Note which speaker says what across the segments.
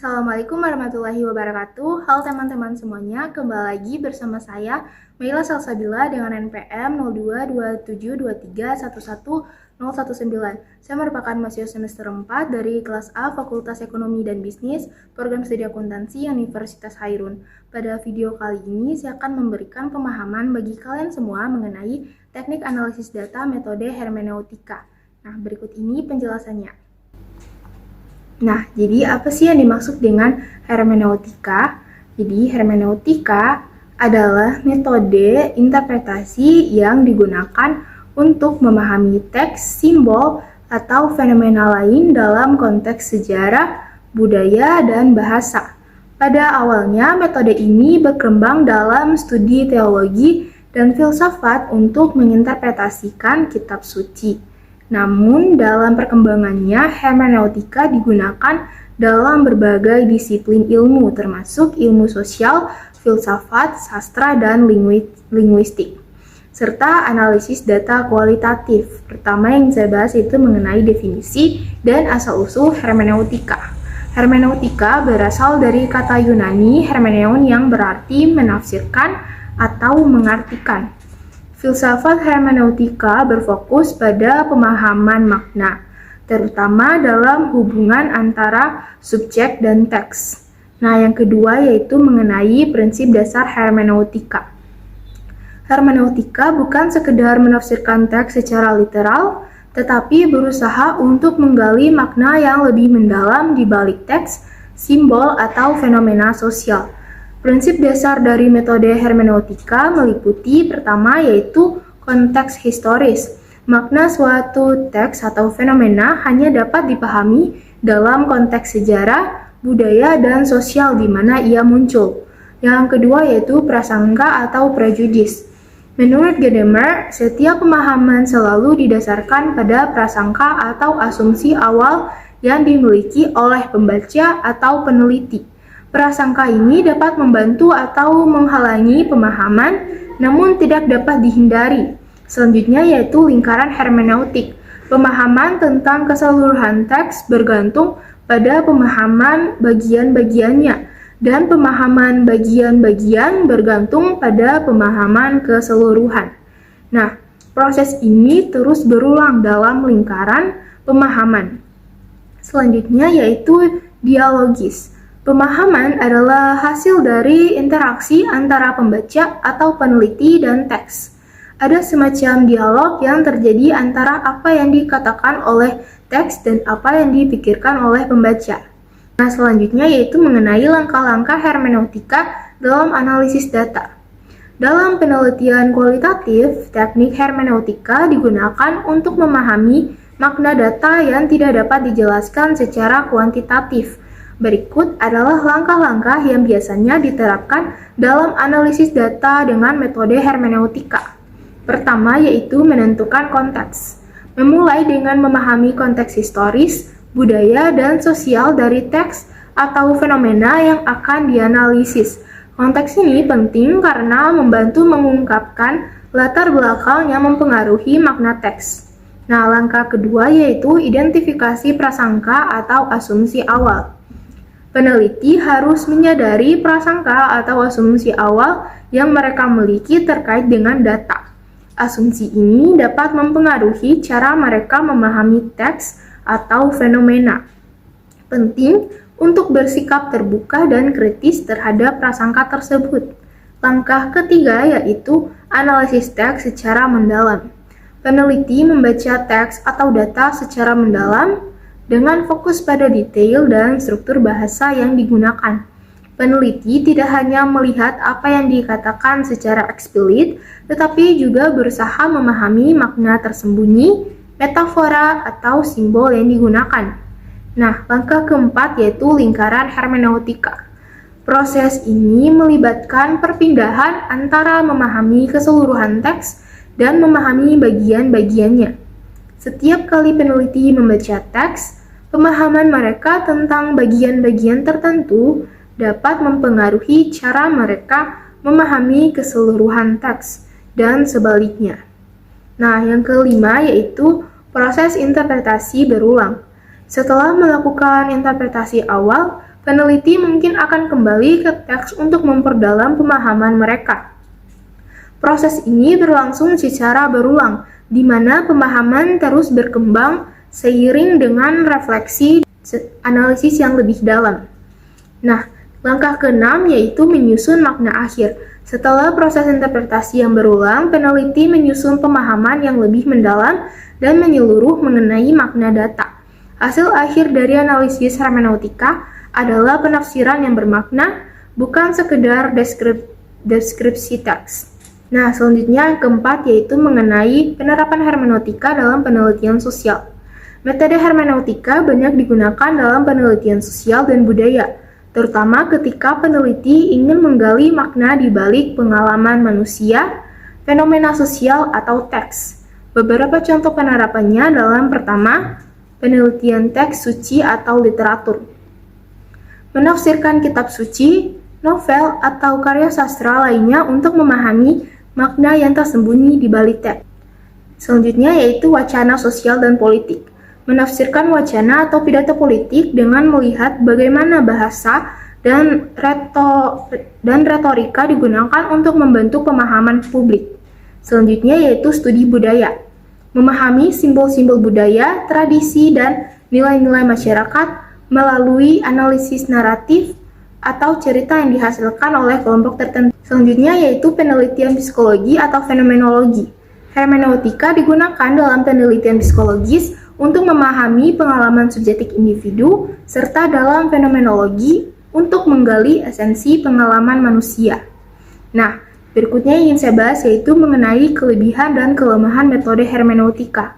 Speaker 1: Assalamualaikum warahmatullahi wabarakatuh. Halo teman-teman semuanya, kembali lagi bersama saya Maila Salsabila dengan NPM 022723111019. Saya merupakan mahasiswa semester 4 dari kelas A Fakultas Ekonomi dan Bisnis, Program Studi Akuntansi Universitas Hairun. Pada video kali ini saya akan memberikan pemahaman bagi kalian semua mengenai teknik analisis data metode hermeneutika. Nah, berikut ini penjelasannya. Nah, jadi apa sih yang dimaksud dengan hermeneutika? Jadi, hermeneutika adalah metode interpretasi yang digunakan untuk memahami teks, simbol, atau fenomena lain dalam konteks sejarah, budaya, dan bahasa. Pada awalnya, metode ini berkembang dalam studi teologi dan filsafat untuk menginterpretasikan kitab suci. Namun, dalam perkembangannya, hermeneutika digunakan dalam berbagai disiplin ilmu, termasuk ilmu sosial, filsafat, sastra, dan linguistik, serta analisis data kualitatif. Pertama yang saya bahas itu mengenai definisi dan asal-usul hermeneutika. Hermeneutika berasal dari kata Yunani hermeneon yang berarti menafsirkan atau mengartikan. Filsafat hermeneutika berfokus pada pemahaman makna, terutama dalam hubungan antara subjek dan teks. Nah, yang kedua yaitu mengenai prinsip dasar hermeneutika. Hermeneutika bukan sekedar menafsirkan teks secara literal, tetapi berusaha untuk menggali makna yang lebih mendalam di balik teks, simbol, atau fenomena sosial. Prinsip dasar dari metode hermeneutika meliputi pertama yaitu konteks historis. Makna suatu teks atau fenomena hanya dapat dipahami dalam konteks sejarah, budaya, dan sosial di mana ia muncul. Yang kedua yaitu prasangka atau prejudis. Menurut Gadamer, setiap pemahaman selalu didasarkan pada prasangka atau asumsi awal yang dimiliki oleh pembaca atau peneliti. Prasangka ini dapat membantu atau menghalangi pemahaman, namun tidak dapat dihindari. Selanjutnya yaitu lingkaran hermeneutik. Pemahaman tentang keseluruhan teks bergantung pada pemahaman bagian-bagiannya, dan pemahaman bagian-bagian bergantung pada pemahaman keseluruhan. Nah, proses ini terus berulang dalam lingkaran pemahaman. Selanjutnya yaitu dialogis. Pemahaman adalah hasil dari interaksi antara pembaca atau peneliti dan teks. Ada semacam dialog yang terjadi antara apa yang dikatakan oleh teks dan apa yang dipikirkan oleh pembaca. Nah, selanjutnya yaitu mengenai langkah-langkah hermeneutika dalam analisis data. Dalam penelitian kualitatif, teknik hermeneutika digunakan untuk memahami makna data yang tidak dapat dijelaskan secara kuantitatif. Berikut adalah langkah-langkah yang biasanya diterapkan dalam analisis data dengan metode hermeneutika. Pertama yaitu menentukan konteks. Memulai dengan memahami konteks historis, budaya, dan sosial dari teks atau fenomena yang akan dianalisis. Konteks ini penting karena membantu mengungkapkan latar belakang yang mempengaruhi makna teks. Nah, langkah kedua yaitu identifikasi prasangka atau asumsi awal. Peneliti harus menyadari prasangka atau asumsi awal yang mereka miliki terkait dengan data. Asumsi ini dapat mempengaruhi cara mereka memahami teks atau fenomena. Penting untuk bersikap terbuka dan kritis terhadap prasangka tersebut. Langkah ketiga yaitu analisis teks secara mendalam. Peneliti membaca teks atau data secara mendalam dengan fokus pada detail dan struktur bahasa yang digunakan. Peneliti tidak hanya melihat apa yang dikatakan secara eksplisit, tetapi juga berusaha memahami makna tersembunyi, metafora, atau simbol yang digunakan. Nah, langkah keempat yaitu lingkaran hermeneutika. Proses ini melibatkan perpindahan antara memahami keseluruhan teks dan memahami bagian-bagiannya. Setiap kali peneliti membaca teks, pemahaman mereka tentang bagian-bagian tertentu dapat mempengaruhi cara mereka memahami keseluruhan teks dan sebaliknya. Nah, yang kelima yaitu proses interpretasi berulang. Setelah melakukan interpretasi awal, peneliti mungkin akan kembali ke teks untuk memperdalam pemahaman mereka. Proses ini berlangsung secara berulang, di mana pemahaman terus berkembang seiring dengan refleksi analisis yang lebih dalam. Nah, langkah ke-6 yaitu menyusun makna akhir. Setelah proses interpretasi yang berulang, peneliti menyusun pemahaman yang lebih mendalam dan menyeluruh mengenai makna data. Hasil akhir dari analisis hermeneutika adalah penafsiran yang bermakna, bukan sekedar deskripsi teks. Nah, selanjutnya yang keempat yaitu mengenai penerapan hermeneutika dalam penelitian sosial. Metode hermeneutika banyak digunakan dalam penelitian sosial dan budaya, terutama ketika peneliti ingin menggali makna di balik pengalaman manusia, fenomena sosial, atau teks. Beberapa contoh penerapannya dalam pertama, penelitian teks suci atau literatur. Menafsirkan kitab suci, novel, atau karya sastra lainnya untuk memahami makna yang tersembunyi di balik teks. Selanjutnya yaitu wacana sosial dan politik. Menafsirkan wacana atau pidato politik dengan melihat bagaimana bahasa dan retorika digunakan untuk membentuk pemahaman publik. Selanjutnya yaitu studi budaya. Memahami simbol-simbol budaya, tradisi, dan nilai-nilai masyarakat melalui analisis naratif atau cerita yang dihasilkan oleh kelompok tertentu. Selanjutnya yaitu penelitian psikologi atau fenomenologi. Hermeneutika digunakan dalam penelitian psikologis untuk memahami pengalaman subjektif individu, serta dalam fenomenologi untuk menggali esensi pengalaman manusia. Nah, berikutnya yang ingin saya bahas yaitu mengenai kelebihan dan kelemahan metode hermeneutika.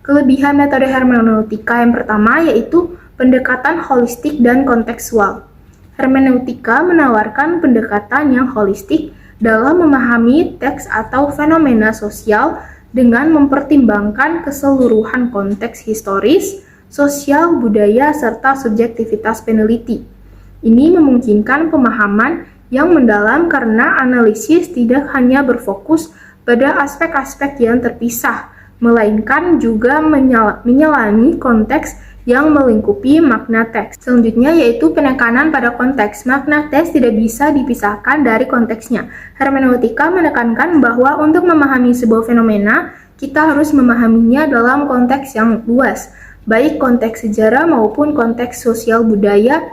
Speaker 1: Kelebihan metode hermeneutika yang pertama yaitu pendekatan holistik dan kontekstual. Hermeneutika menawarkan pendekatan yang holistik dalam memahami teks atau fenomena sosial dengan mempertimbangkan keseluruhan konteks historis, sosial, budaya, serta subjektivitas peneliti. Ini memungkinkan pemahaman yang mendalam karena analisis tidak hanya berfokus pada aspek-aspek yang terpisah, melainkan juga menyelami konteks yang melingkupi makna teks. Selanjutnya yaitu penekanan pada konteks. Makna teks tidak bisa dipisahkan dari konteksnya. Hermeneutika menekankan bahwa untuk memahami sebuah fenomena, kita harus memahaminya dalam konteks yang luas, baik konteks sejarah maupun konteks sosial budaya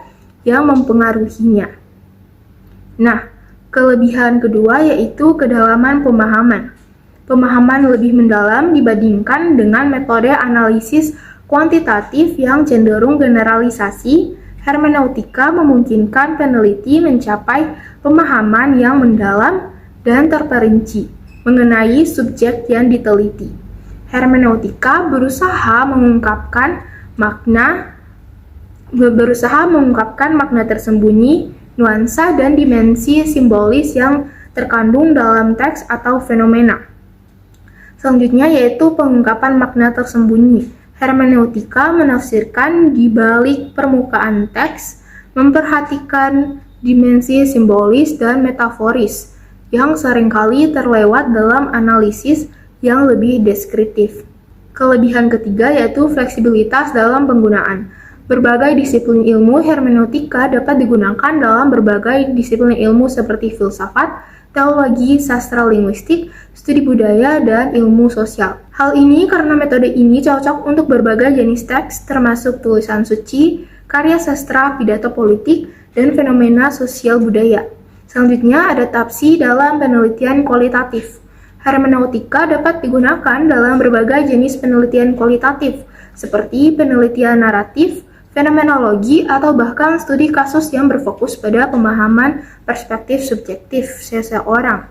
Speaker 1: yang mempengaruhinya. Nah, kelebihan kedua yaitu kedalaman pemahaman. Pemahaman lebih mendalam dibandingkan dengan metode analisis kuantitatif yang cenderung generalisasi. Hermeneutika memungkinkan peneliti mencapai pemahaman yang mendalam dan terperinci mengenai subjek yang diteliti. Hermeneutika berusaha mengungkapkan makna tersembunyi, nuansa, dan dimensi simbolis yang terkandung dalam teks atau fenomena. Selanjutnya yaitu pengungkapan makna tersembunyi. Hermeneutika menafsirkan di balik permukaan teks, memperhatikan dimensi simbolis dan metaforis yang seringkali terlewat dalam analisis yang lebih deskriptif. Kelebihan ketiga yaitu fleksibilitas dalam penggunaan. Berbagai disiplin ilmu hermeneutika dapat digunakan dalam berbagai disiplin ilmu seperti filsafat, teologi, sastra linguistik, studi budaya, dan ilmu sosial. Hal ini karena metode ini cocok untuk berbagai jenis teks termasuk tulisan suci, karya sastra, pidato politik, dan fenomena sosial budaya. Selanjutnya ada adaptasi dalam penelitian kualitatif. Hermeneutika dapat digunakan dalam berbagai jenis penelitian kualitatif seperti penelitian naratif, fenomenologi, atau bahkan studi kasus yang berfokus pada pemahaman perspektif subjektif seseorang.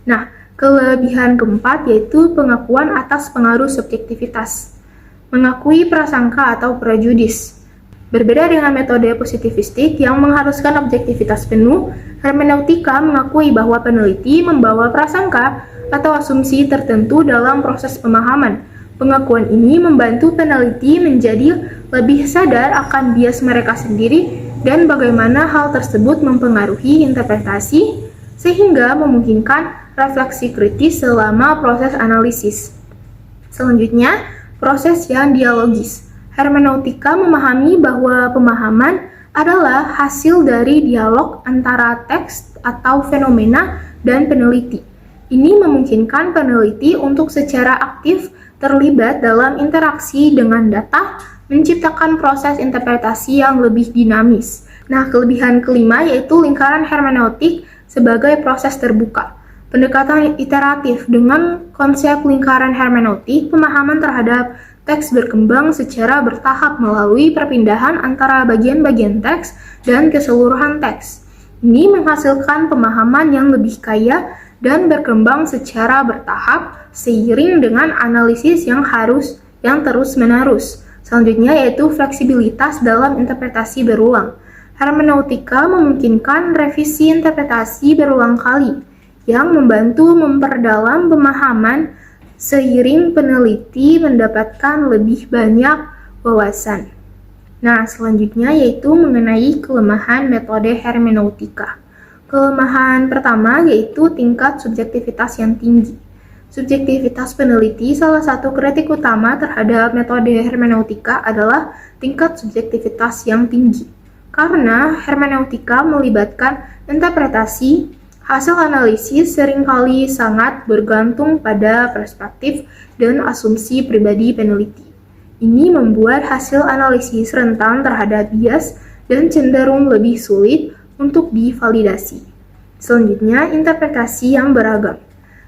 Speaker 1: Nah, kelebihan keempat yaitu pengakuan atas pengaruh subjektivitas. Mengakui prasangka atau prejudis. Berbeda dengan metode positivistik yang mengharuskan objektivitas penuh, hermeneutika mengakui bahwa peneliti membawa prasangka atau asumsi tertentu dalam proses pemahaman. Pengakuan ini membantu peneliti menjadi lebih sadar akan bias mereka sendiri dan bagaimana hal tersebut mempengaruhi interpretasi, sehingga memungkinkan refleksi kritis selama proses analisis. Selanjutnya, proses yang dialogis. Hermeneutika memahami bahwa pemahaman adalah hasil dari dialog antara teks atau fenomena dan peneliti. Ini memungkinkan peneliti untuk secara aktif terlibat dalam interaksi dengan data, menciptakan proses interpretasi yang lebih dinamis. Nah, kelebihan kelima yaitu lingkaran hermeneutik sebagai proses terbuka. Pendekatan iteratif dengan konsep lingkaran hermeneutik, pemahaman terhadap teks berkembang secara bertahap melalui perpindahan antara bagian-bagian teks dan keseluruhan teks. Ini menghasilkan pemahaman yang lebih kaya dan berkembang secara bertahap seiring dengan analisis yang terus-menerus. Selanjutnya yaitu fleksibilitas dalam interpretasi berulang. Hermeneutika memungkinkan revisi interpretasi berulang kali yang membantu memperdalam pemahaman seiring peneliti mendapatkan lebih banyak wawasan. Nah, selanjutnya yaitu mengenai kelemahan metode hermeneutika. Kelemahan pertama yaitu tingkat subjektivitas yang tinggi. Subjektivitas peneliti, salah satu kritik utama terhadap metode hermeneutika adalah tingkat subjektivitas yang tinggi. Karena hermeneutika melibatkan interpretasi, hasil analisis seringkali sangat bergantung pada perspektif dan asumsi pribadi peneliti. Ini membuat hasil analisis rentan terhadap bias dan cenderung lebih sulit untuk divalidasi. Selanjutnya, interpretasi yang beragam.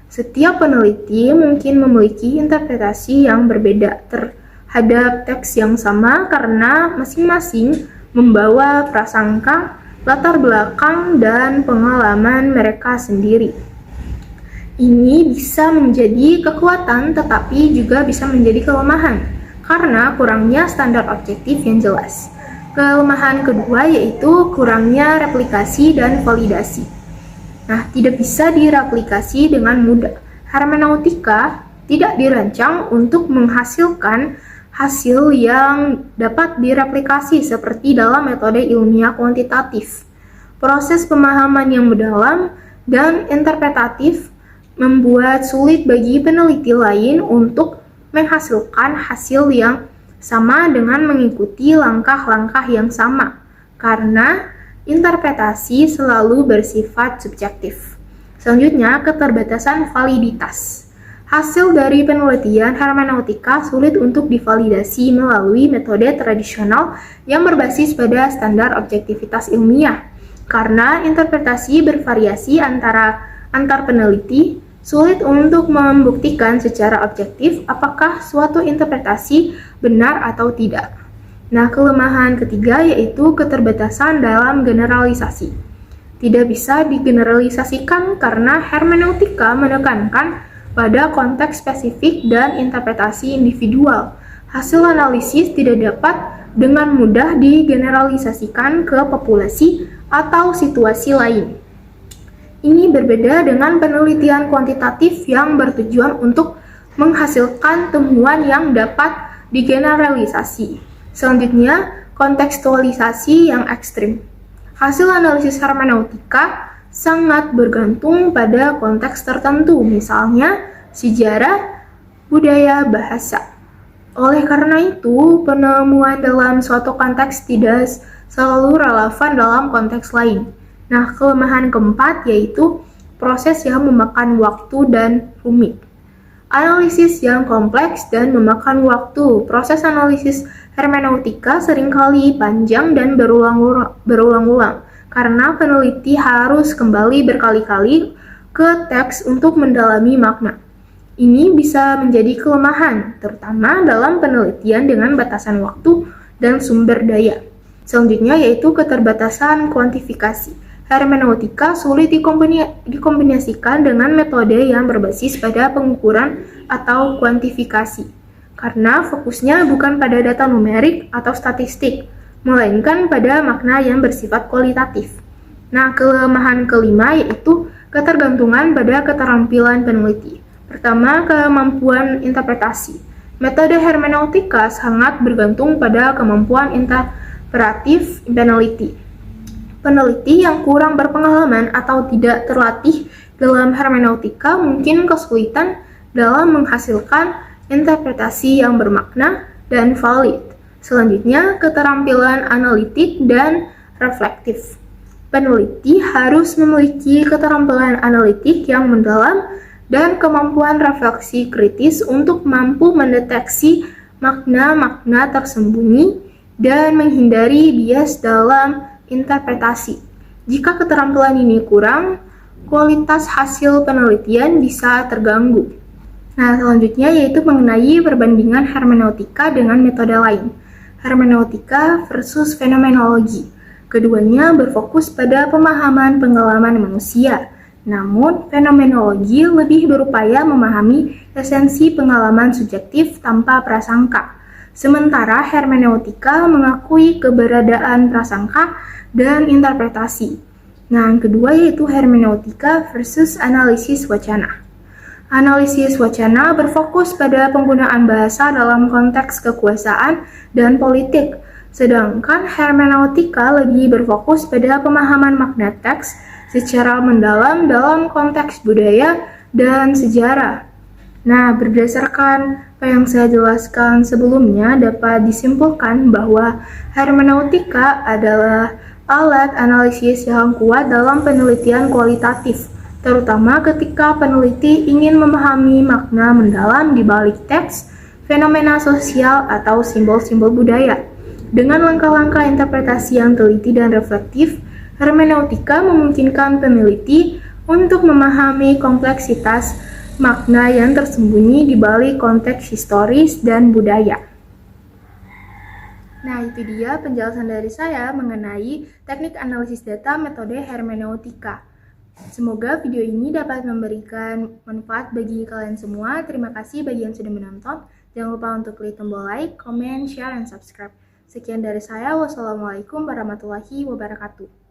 Speaker 1: Setiap peneliti mungkin memiliki interpretasi yang berbeda terhadap teks yang sama karena masing-masing membawa prasangka, latar belakang, dan pengalaman mereka sendiri. Ini bisa menjadi kekuatan tetapi juga bisa menjadi kelemahan karena kurangnya standar objektif yang jelas. Kelemahan kedua yaitu kurangnya replikasi dan validasi. Nah, tidak bisa direplikasi dengan mudah. Hermeneutika tidak dirancang untuk menghasilkan hasil yang dapat direplikasi seperti dalam metode ilmiah kuantitatif. Proses pemahaman yang mendalam dan interpretatif membuat sulit bagi peneliti lain untuk menghasilkan hasil yang sama dengan mengikuti langkah-langkah yang sama, karena interpretasi selalu bersifat subjektif. Selanjutnya, keterbatasan validitas. Hasil dari penelitian hermeneutika sulit untuk divalidasi melalui metode tradisional yang berbasis pada standar objektivitas ilmiah. Karena interpretasi bervariasi antar peneliti, sulit untuk membuktikan secara objektif apakah suatu interpretasi benar atau tidak. Nah, kelemahan ketiga yaitu keterbatasan dalam generalisasi. Tidak bisa digeneralisasikan karena hermeneutika menekankan pada konteks spesifik dan interpretasi individual. Hasil analisis tidak dapat dengan mudah digeneralisasikan ke populasi atau situasi lain. Ini berbeda dengan penelitian kuantitatif yang bertujuan untuk menghasilkan temuan yang dapat digeneralisasi. Selanjutnya, kontekstualisasi yang ekstrim. Hasil analisis hermeneutika sangat bergantung pada konteks tertentu, misalnya sejarah, budaya, bahasa. Oleh karena itu, penemuan dalam suatu konteks tidak selalu relevan dalam konteks lain. Nah, kelemahan keempat yaitu proses yang memakan waktu dan rumit. Analisis yang kompleks dan memakan waktu. Proses analisis hermeneutika seringkali panjang dan berulang-ulang karena peneliti harus kembali berkali-kali ke teks untuk mendalami makna. Ini bisa menjadi kelemahan, terutama dalam penelitian dengan batasan waktu dan sumber daya. Selanjutnya yaitu keterbatasan kuantifikasi. Hermeneutika sulit dikombinasikan dengan metode yang berbasis pada pengukuran atau kuantifikasi, karena fokusnya bukan pada data numerik atau statistik, melainkan pada makna yang bersifat kualitatif. Nah, kelemahan kelima yaitu ketergantungan pada keterampilan peneliti. Pertama, kemampuan interpretasi. Metode hermeneutika sangat bergantung pada kemampuan interpretatif peneliti. Peneliti yang kurang berpengalaman atau tidak terlatih dalam hermeneutika mungkin kesulitan dalam menghasilkan interpretasi yang bermakna dan valid. Selanjutnya, keterampilan analitik dan reflektif. Peneliti harus memiliki keterampilan analitik yang mendalam dan kemampuan refleksi kritis untuk mampu mendeteksi makna-makna tersembunyi dan menghindari bias dalam interpretasi. Jika keterampilan ini kurang, kualitas hasil penelitian bisa terganggu. Nah, selanjutnya yaitu mengenai perbandingan hermeneutika dengan metode lain. Hermeneutika versus fenomenologi. Keduanya berfokus pada pemahaman pengalaman manusia. Namun, fenomenologi lebih berupaya memahami esensi pengalaman subjektif tanpa prasangka. Sementara hermeneutika mengakui keberadaan prasangka dan interpretasi. Nah, yang kedua yaitu hermeneutika versus analisis wacana. Analisis wacana berfokus pada penggunaan bahasa dalam konteks kekuasaan dan politik, sedangkan hermeneutika lebih berfokus pada pemahaman makna teks secara mendalam dalam konteks budaya dan sejarah. Nah, berdasarkan apa yang saya jelaskan sebelumnya, dapat disimpulkan bahwa hermeneutika adalah alat analisis yang kuat dalam penelitian kualitatif, terutama ketika peneliti ingin memahami makna mendalam di balik teks, fenomena sosial, atau simbol-simbol budaya. Dengan langkah-langkah interpretasi yang teliti dan reflektif, hermeneutika memungkinkan peneliti untuk memahami kompleksitas makna yang tersembunyi di balik konteks historis dan budaya. Nah, itu dia penjelasan dari saya mengenai teknik analisis data metode hermeneutika. Semoga video ini dapat memberikan manfaat bagi kalian semua. Terima kasih bagi yang sudah menonton. Jangan lupa untuk klik tombol like, comment, share, dan subscribe. Sekian dari saya. Wassalamualaikum warahmatullahi wabarakatuh.